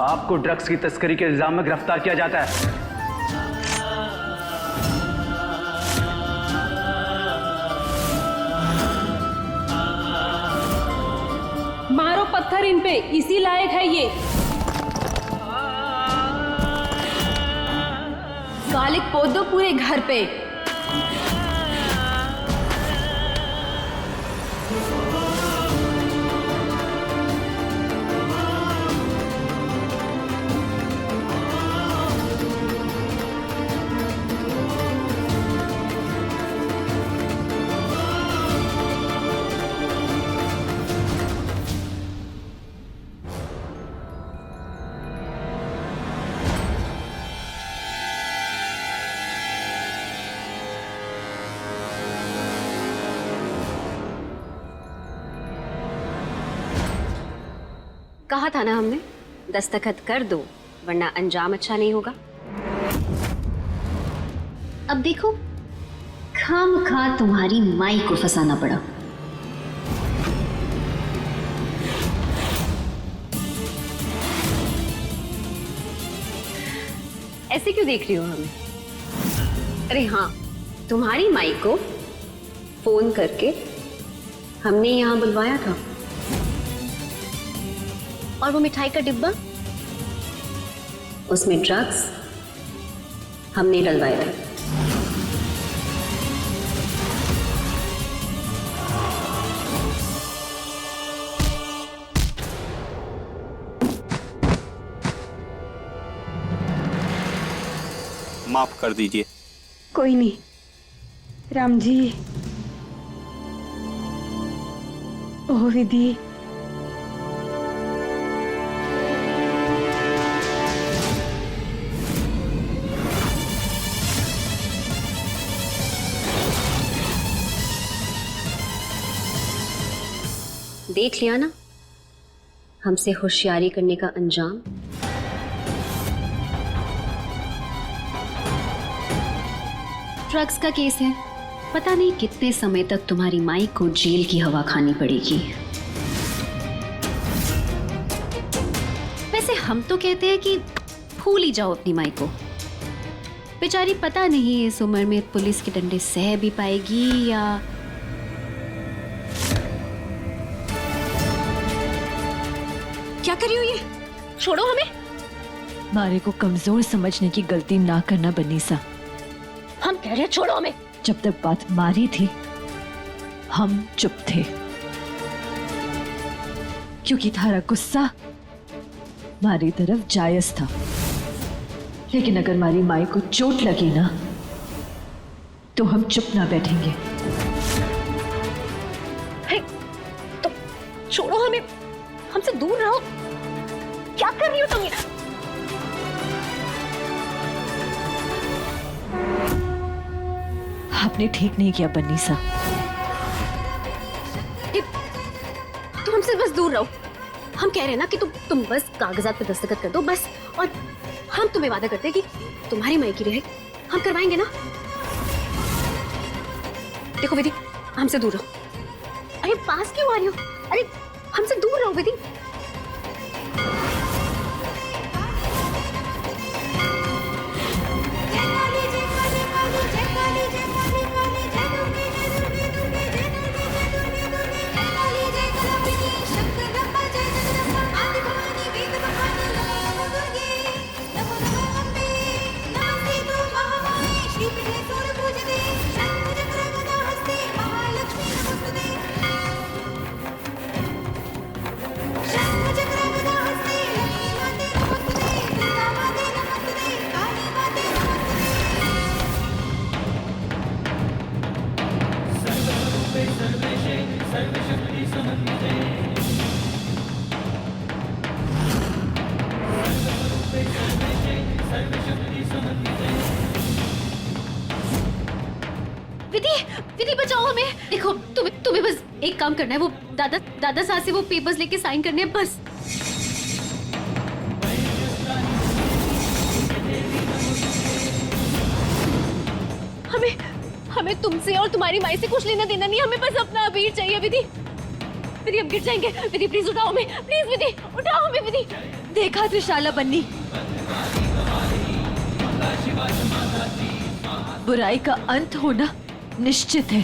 आपको ड्रग्स की तस्करी के इल्जाम में गिरफ्तार किया जाता है। मारो पत्थर इन पे, इसी लायक है ये। गालिक पोत दो पूरे घर पे। कहा था ना हमने, दस्तखत कर दो वरना अंजाम अच्छा नहीं होगा। अब देखो, खामखा तुम्हारी माई को फंसाना पड़ा। ऐसे क्यों देख रही हो हमें? अरे हाँ, तुम्हारी माई को फोन करके हमने यहाँ बुलवाया था, और वो मिठाई का डिब्बा, उसमें ड्रग्स हमने डलवाए थे। माफ कर दीजिए। कोई नहीं राम जी। ओह विधि, देख लिया ना हमसे होशियारी करने का अंजाम। ड्रग्स का केस है, पता नहीं कितने समय तक तुम्हारी माई को जेल की हवा खानी पड़ेगी। वैसे हम तो कहते हैं कि भूल ही जाओ अपनी माई को। बेचारी पता नहीं इस उम्र में पुलिस के डंडे सह भी पाएगी या। क्या कर रही हो ये? छोड़ो हमें। मारे को कमजोर समझने की गलती ना करना बनीसा। हम कह रहे हैं छोड़ो हमें। जब तक बात मारी थी हम चुप थे, क्योंकि थारा गुस्सा मारी तरफ जायज था। लेकिन अगर मारी माई को चोट लगी ना तो हम चुप ना बैठेंगे। तो छोड़ो हमें, हमसे दूर रहो। क्या कर रही हो तुम? आपने ठीक नहीं किया बनीसा। तुम हमसे बस दूर रहो। हम कह रहे हैं ना कि तुम बस कागजात पे दस्तखत कर दो बस, और हम तुम्हें वादा करते हैं कि तुम्हारी माई की रिहाई हम करवाएंगे ना। देखो विधि, हमसे दूर रहो। अरे पास क्यों आ रही हो? अरे हमसे दूर रहो विधि। विधि बचाओ हमें। देखो तुम्हें बस एक काम करना है, वो दादा साहब से वो पेपर्स लेके साइन करने हैं बस। हमें तुमसे और तुम्हारी माई से कुछ लेना देना नहीं, हमें बस अपना अबीर चाहिए। विधि हम गिर जाएंगे। विधि प्लीज उठाओ हमें, प्लीज विधि उठाओ हमें। विधि देखा त्रिशाला बन्नी, बुराई का अंत होना निश्चित है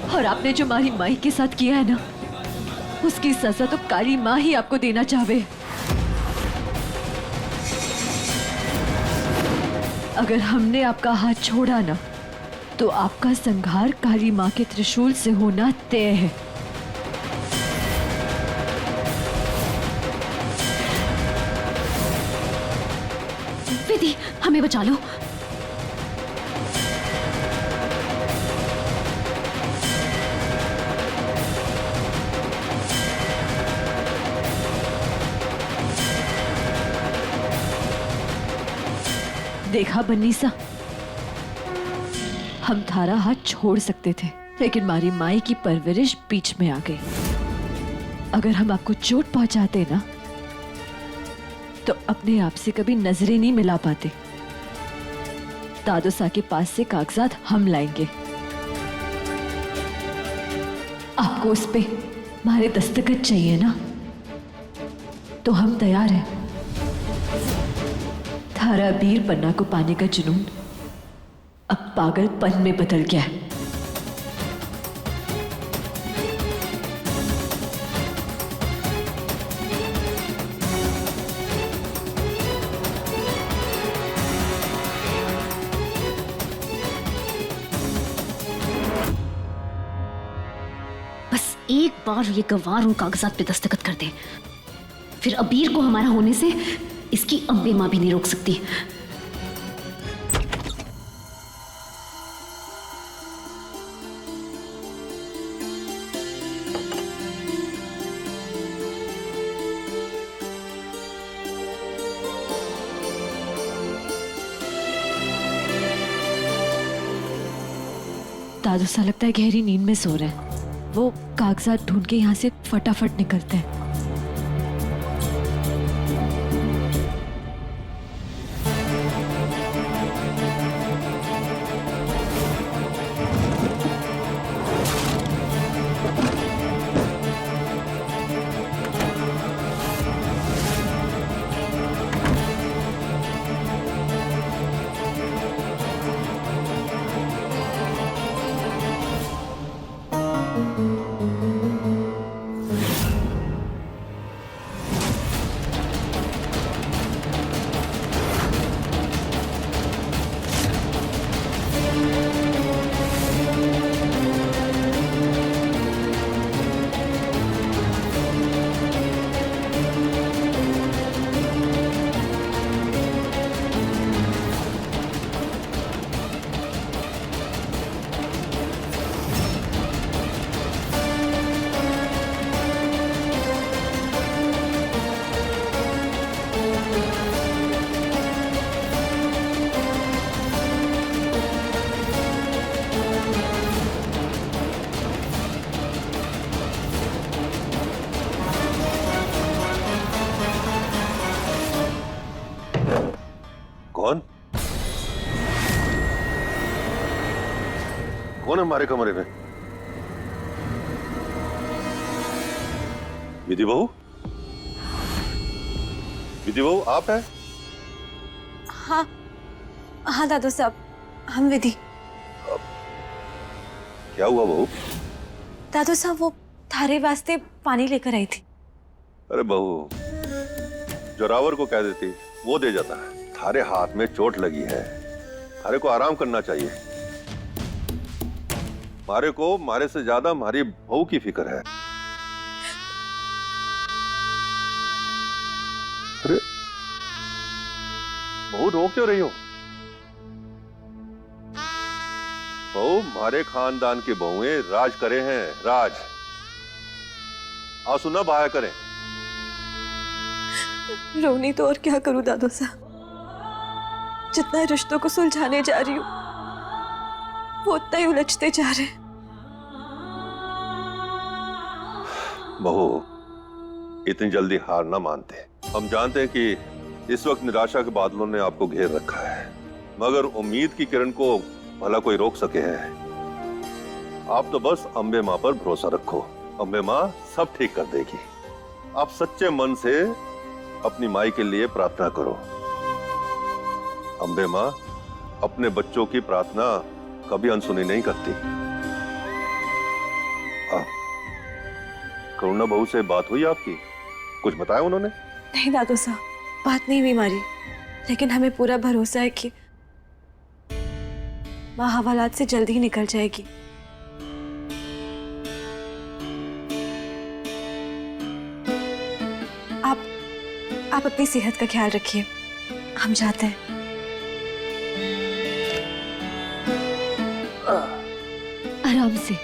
और आपने जो हमारी माई के साथ किया है ना, उसकी सजा तो काली माँ ही आपको देना चाहे। अगर हमने आपका हाथ छोड़ा ना, तो आपका संहार काली माँ के त्रिशूल से होना तय है। विधि, हमें बचा लो। देखा बन्नीसा, हम थारा हाथ छोड़ सकते थे, लेकिन हमारी माई की परवरिश बीच में आ गई। अगर हम आपको चोट पहुंचाते ना, तो अपने आप से कभी नजरें नहीं मिला पाते। दादोसा के पास से कागजात हम लाएंगे। आपको उस पे हमारे दस्तखत चाहिए ना, तो हम तैयार हैं। थारा वीर पन्ना को पाने का जुनून अब पागलपन में बदल गया है। बस एक बार ये गवार उन कागजात पे दस्तखत कर दे, फिर अबीर को हमारा होने से इसकी अम्बे माँ भी नहीं रोक सकती। दादू सा लगता है गहरी नींद में सो रहे हैं। वो कागजात ढूंढ के यहाँ से फटाफट निकलते हैं। कौन कौन है हमारे कमरे में? विधि बहू, विधि बहू आप हैं? हाँ हाँ दादू साहब, हम विधि। क्या हुआ बहू? दादू साहब वो थारे वास्ते पानी लेकर आई थी। अरे बहू, जोरावर को कह देती, वो दे जाता है। थारे हाथ में चोट लगी है, थारे को आराम करना चाहिए। मारे को मारे से ज्यादा हमारी बहू की फिक्र है। अरे बहू रो क्यों रही हो? बहू, हमारे खानदान की बहुएं राज करे हैं, राज। आंसू न बहाया करें। रोनी तो और क्या करूं दादू साहब, जितना रिश्तों को सुलझाने जा रही हूं वो उतना ही उलझते जा रहे हैं। बहू, इतनी जल्दी हार ना मानते। हम जानते हैं कि इस वक्त निराशा के बादलों ने आपको घेर रखा है, मगर उम्मीद की किरण को भला कोई रोक सके है? आप तो बस अम्बे मां पर भरोसा रखो। अम्बे माँ सब ठीक कर देगी। आप सच्चे मन से अपनी माई के लिए प्रार्थना करो। अम्बे माँ अपने बच्चों की प्रार्थना कभी अनसुनी नहीं करती। करुणा बहू से बात हुई आपकी? कुछ बताया उन्होंने? नहीं दादू साहब, बात नहीं हुई हमारी, लेकिन हमें पूरा भरोसा है कि माँ हवालात से जल्दी ही निकल जाएगी। आप अपनी सेहत का ख्याल रखिए, हम जाते हैं। आराम से।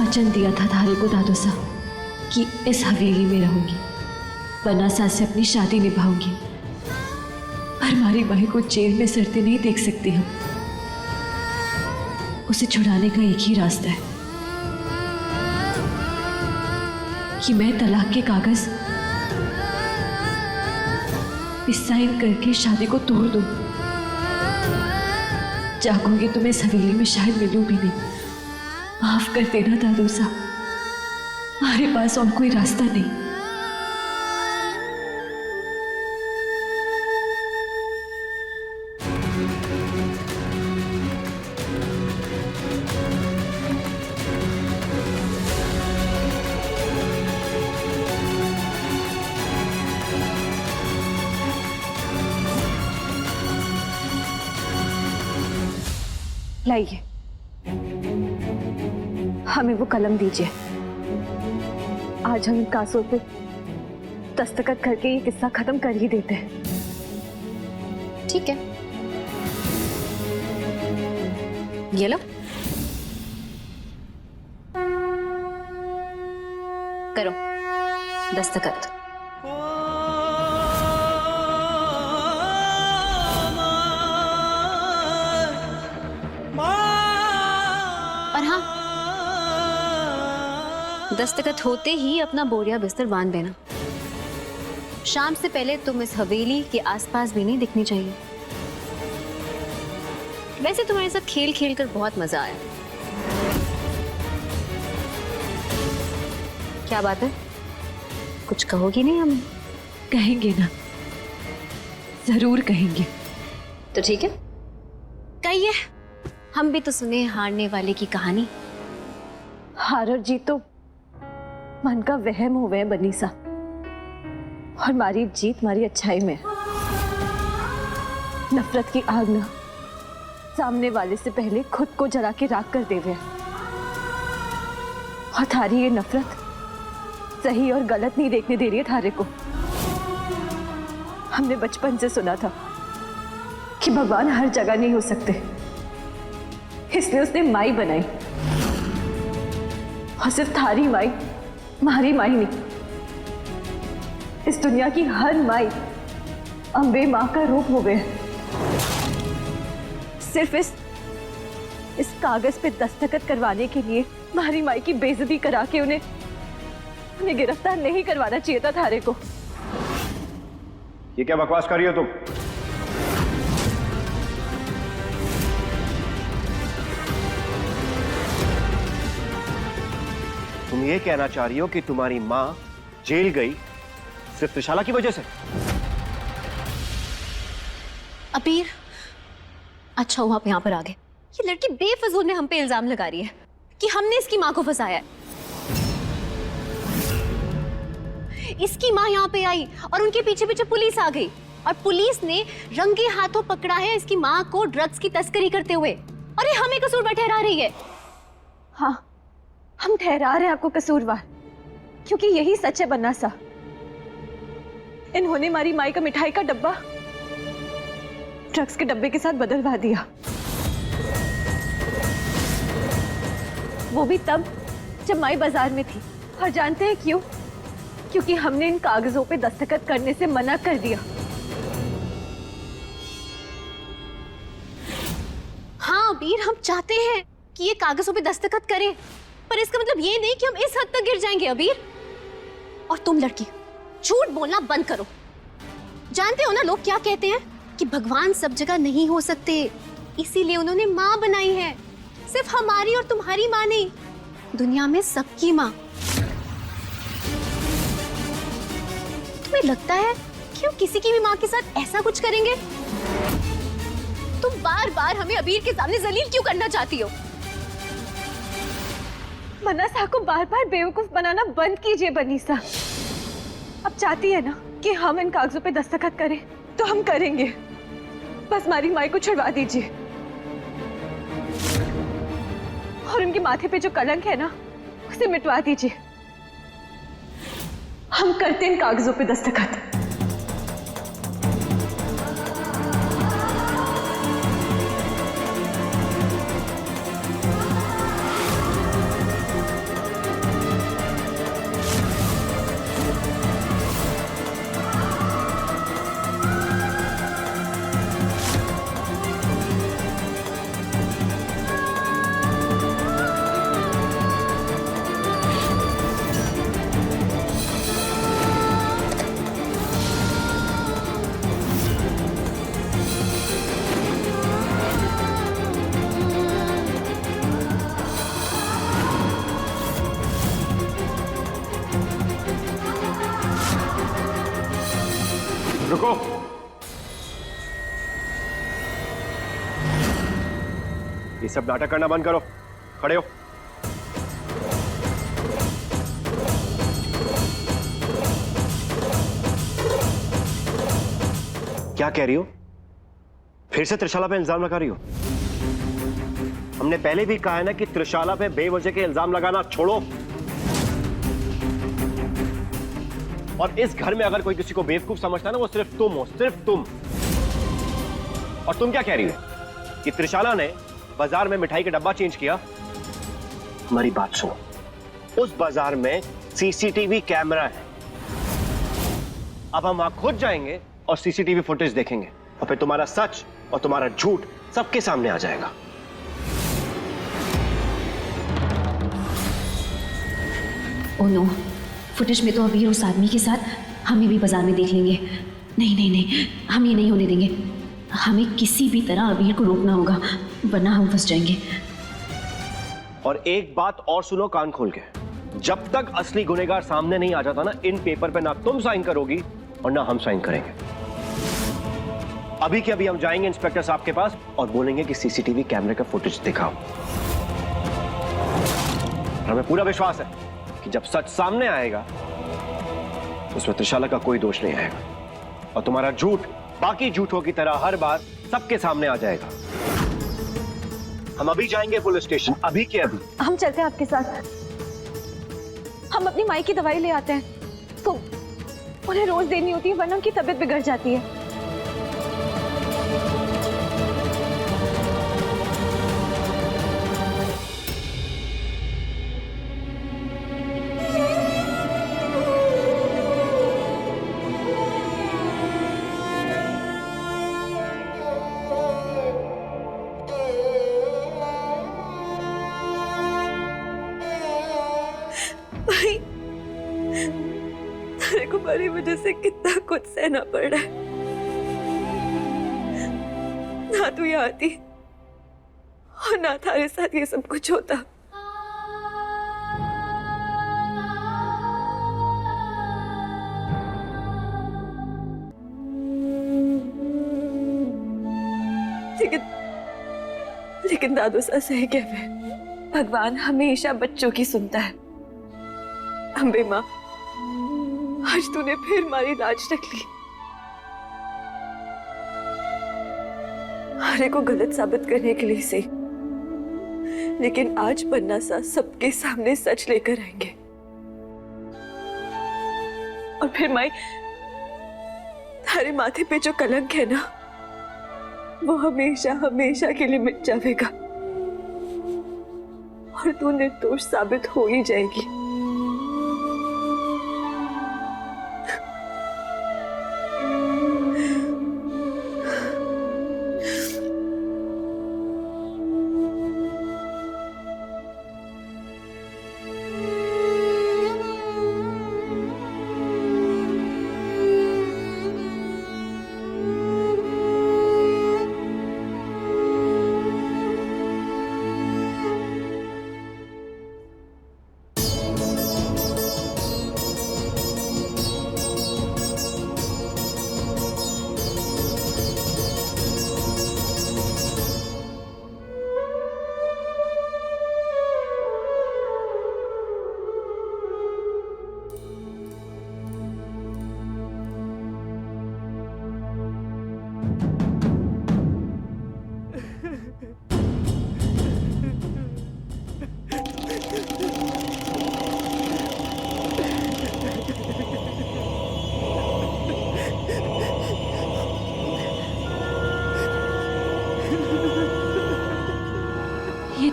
वचन दिया था धारे को दादू साहब कि इस हवेली में रहूंगी, बनासा से अपनी शादी निभाऊंगी। पर हमारी माही को जेल में सड़ते नहीं देख सकती हम। उसे छुड़ाने का एक ही रास्ता है कि मैं तलाक के कागज साइन करके शादी को तोड़ दूं। चाहूंगी तो मैं इस हवेली में शायद मिलूं भी नहीं। माफ कर देना दादू साहब, हमारे पास और कोई रास्ता नहीं। लाइए, हमें वो कलम दीजिए। आज हम इन कांसों पे दस्तखत करके ये किस्सा खत्म कर ही देते हैं। ठीक है, ये लो, करो दस्तखत। और हाँ, दस्तखत होते ही अपना बोरिया बिस्तर बांध देना। शाम से पहले तुम इस हवेली के आसपास भी नहीं दिखनी चाहिए। वैसे तुम्हारे साथ खेल खेल कर बहुत मजा आया। क्या बात है, कुछ कहोगी नहीं हमें? कहेंगे ना, जरूर कहेंगे। तो ठीक है, कहिए, हम भी तो सुने हारने वाले की कहानी। हार और जीत तो मन का वहम हो गए बनी सा, और हमारी जीत हमारी अच्छाई में। नफरत की आग ना सामने वाले से पहले खुद को जला के राख कर देवे। और थारी ये नफरत सही और गलत नहीं देखने दे रही है थारे को। हमने बचपन से सुना था कि भगवान हर जगह नहीं हो सकते, इसलिए उसने माई बनाई। और सिर्फ थारी माई, हमारी माई नहीं, इस दुनिया की हर माई अम्बे माँ का रूप हो गए। सिर्फ इस कागज पे दस्तखत करवाने के लिए हमारी माई की बेइज्जती करा के उन्हें गिरफ्तार नहीं करवाना चाहिए था थारे को। ये क्या बकवास कर रही हो तुम? तुम ये कहना चाह रही हो कि तुम्हारी माँ जेल गई सिर्फ त्रिशाला की वजह से? अबीर, अच्छा हुआ आप यहाँ पर आ गए। ये लड़की बेफजूल में हम पे इल्जाम लगा रही है कि हमने इसकी माँ को फंसाया है। इसकी माँ यहाँ पे आई और उनके पीछे पीछे पुलिस आ गई, और पुलिस ने रंगे हाथों पकड़ा है इसकी माँ को ड्रग्स की तस्करी करते हुए, और ये हमें कसूरवार ठहरा रही है। हाँ, हम ठहरा रहे हैं आपको कसूरवार, क्योंकि यही सच है बन्ना सा। इन्होंने हमारी माई का मिठाई का डब्बा ड्रग्स के डब्बे के साथ बदलवा दिया। वो भी तब जब माई बाजार में थी। और जानते हैं क्यों? क्योंकि हमने इन कागजों पे दस्तखत करने से मना कर दिया। चाहते हैं कि ये कागजों पे दस्तखत करें, पर इसका मतलब ये नहीं कि हम इस हद तक गिर जाएंगे अबीर। और तुम लड़की झूठ बोलना बंद करो। जानते हो ना लोग क्या कहते हैं कि भगवान सब जगह नहीं हो सकते, इसीलिए उन्होंने माँ बनाई है। सिर्फ हमारी और तुम्हारी माँ नहीं, दुनिया में सबकी माँ। तुम्हें लगता है कि हम किसी की भी माँ के साथ ऐसा कुछ करेंगे? तुम बार बार हमें अबीर के सामने जलील क्यों करना चाहती हो? मन्ना को बार बार बेवकूफ बनाना बंद कीजिए बनीसा। अब चाहती है ना कि हम इन कागजों पे दस्तखत करें तो हम करेंगे, बस हमारी माई को छुड़वा दीजिए और उनके माथे पे जो कलंक है ना उसे मिटवा दीजिए। हम करते हैं इन कागजों पे दस्तखत। रुको। ये सब नाटक करना बंद करो, खड़े हो। क्या कह रही हो? फिर से त्रिशाला पे इल्जाम लगा रही हो? हमने पहले भी कहा है ना कि त्रिशाला पे बेवजह के इल्जाम लगाना छोड़ो। और इस घर में अगर कोई किसी को बेवकूफ समझता है ना, वो सिर्फ तुम हो, सिर्फ तुम। और तुम क्या कह रही हो कि त्रिशाला ने बाजार में मिठाई का डब्बा चेंज किया? हमारी बात सुनो, उस बाजार में सीसीटीवी कैमरा है। अब हम वहां खुद जाएंगे और सीसीटीवी फुटेज देखेंगे और फिर तुम्हारा सच और तुम्हारा झूठ सबके सामने आ जाएगा। ओह नो, फुटेज में तो अबीर उस आदमी के साथ हमें भी बाजार में देख लेंगे। नहीं नहीं नहीं, हम ये नहीं होने देंगे। हमें किसी भी तरह अबीर को रोकना होगा, वरना हम फंस जाएंगे। और एक बात और सुनो कान खोल के, जब तक असली गुनहगार सामने नहीं आ जाता ना, इन पेपर पे ना तुम साइन करोगी और ना हम साइन करेंगे। अभी के अभी हम जाएंगे इंस्पेक्टर साहब के पास और बोलेंगे कि सीसीटीवी कैमरे का फुटेज दिखाओ। हमें पूरा विश्वास है कि जब सच सामने आएगा उसमें त्रिशाला का कोई दोष नहीं आएगा और तुम्हारा झूठ बाकी झूठों की तरह हर बार सबके सामने आ जाएगा। हम अभी जाएंगे पुलिस स्टेशन, अभी के अभी। हम चलते हैं आपके साथ। हम अपनी माई की दवाई ले आते हैं, तो उन्हें रोज देनी होती है, वरना उनकी तबीयत बिगड़ जाती है। तारे को हमारी वजह से कितना कुछ सहना पड़ रहा है। ना तू यहाँ आती और ना तारे साथ ये सब कुछ होता। लेकिन दादू सच है क्या? भगवान हमेशा बच्चों की सुनता है। अम्बे माँ, आज तूने फिर हमारी लाज रख ली। हारे को गलत साबित करने के लिए सही, लेकिन आज पन्ना सा सबके सामने सच लेकर आएंगे और फिर माई तारे माथे पे जो कलंक है ना, वो हमेशा हमेशा के लिए मिट जाएगा और तू निर्दोष साबित हो ही जाएगी।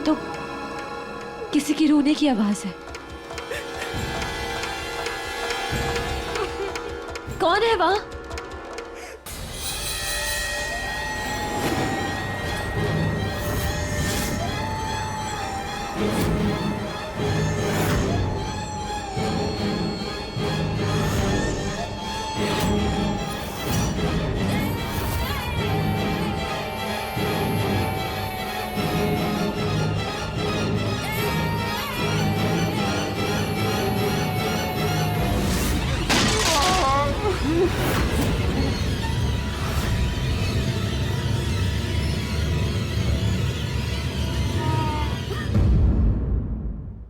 तो किसी की रोने की आवाज है। कौन है वहां?